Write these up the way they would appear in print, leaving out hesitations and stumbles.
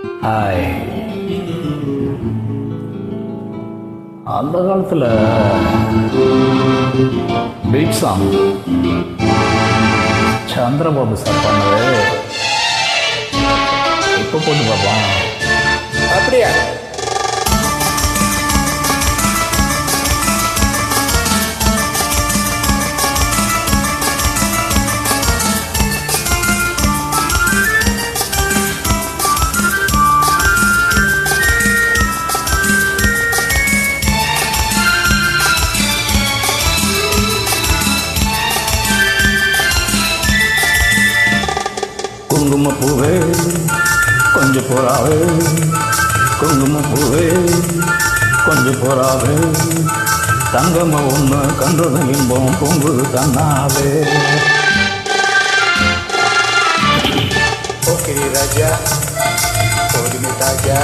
Hi. அந்த காலத்தில் beat song Chandrababu sir பண்ணது இப்போ போட்டு பார்ப்போம். அப்படியா? குங்குமப்பூவே கொஞ்சம் போறாவே, குங்குமப்பூவே கொஞ்சம் போறாவே, தங்கம ஒன்று கன்றது இன்பம் பொங்குது தன்னாவே. போக்கிரி ராஜா போதுமே ராஜா,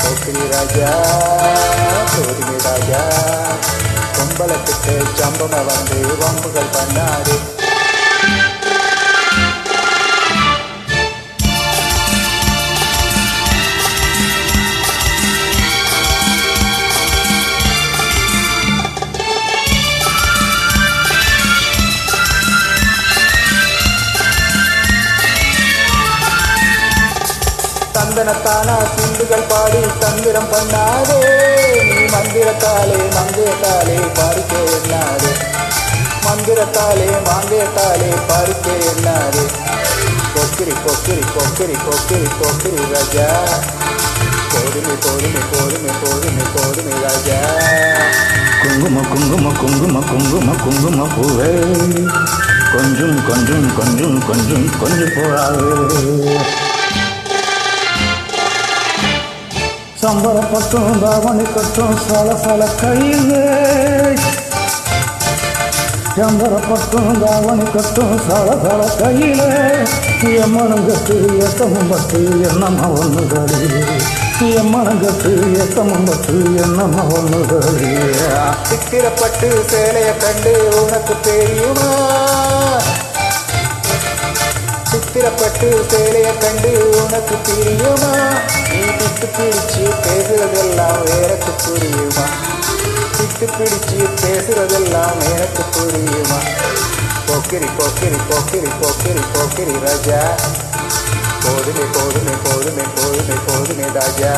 போக்கிரி ராஜா போதுமே ராஜா, கும்பலத்துக்கு சம்பம வந்து வம்புகள் பண்ணாரு. தந்தனத்தானா சிந்துகள் பாடி தந்திரம் பண்ணாதே, நீ மந்திரத்தாலே மந்திரத்தாலே பாரிக்கே என்னாரு, மந்திரத்தாலே மாந்திரத்தாலே பாரிக்கே என்னாரு. கொக்கிரி கொக்கிரி கொக்கிரி கொக்கிரி கொக்கிரி ராஜா, போதுமே போதுமே போதுமே போதுமே போதுமே ராஜா. குங்கும குங்கும குங்கும குங்கும குங்கும பூவே கொஞ்சம் கொஞ்சம் கொஞ்சம் கொஞ்சம் கொஞ்சம் போறாவே. சம்பரப்பட்டும் தாவணி கட்டும் சல சல கையிலே, சம்பரப்பட்டும் தாவணி கட்டும் சல சல கையிலே, எம்மனம் கட்டு எத்தமும் பட்டு என்னம்மா ஒன்றுதடி, எம்மனம் கட்டு எத்தமும் பட்டு என்னம்மா ஒன்றுதடி. சித்திரப்பட்டு சேலைய கண்டு உனக்கு தெரியுமா, சித்திரப்பட்டு சேலைய கண்டு உனக்கு தெரியுமா, நீ விட்டு பிடிச்சு பேசுறதெல்லாம் எனக்கு புரியுமா, விட்டு பிடிச்சு பேசுறதெல்லாம் எனக்கு புரியுமா. போக்கிரி போக்கிரி போக்கிரி போக்கிரி போக்கிரி ராஜா, போதுமே போதுமே போதுமே போதுமே போதுமே ராஜா.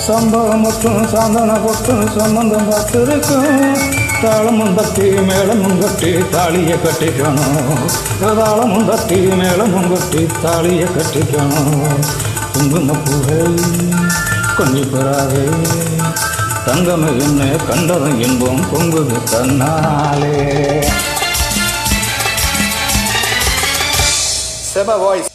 சம்பவம் மட்டும் சாந்தன பொட்டும் சம்பந்தம் பார்த்துருக்கும், தாளமும் தட்டி மேளமும் கட்டி தாலியை கட்டிக்கணும், தாளமும் தட்டி மேளமும் கட்டி தாலியை கட்டிக்கணும். குங்குமப்பூவே கொஞ்சம் பெறாதே, தங்கம என்ன கண்டதும் இன்பம் பொங்குது தன்னாலே. செம வாய்ஸ்.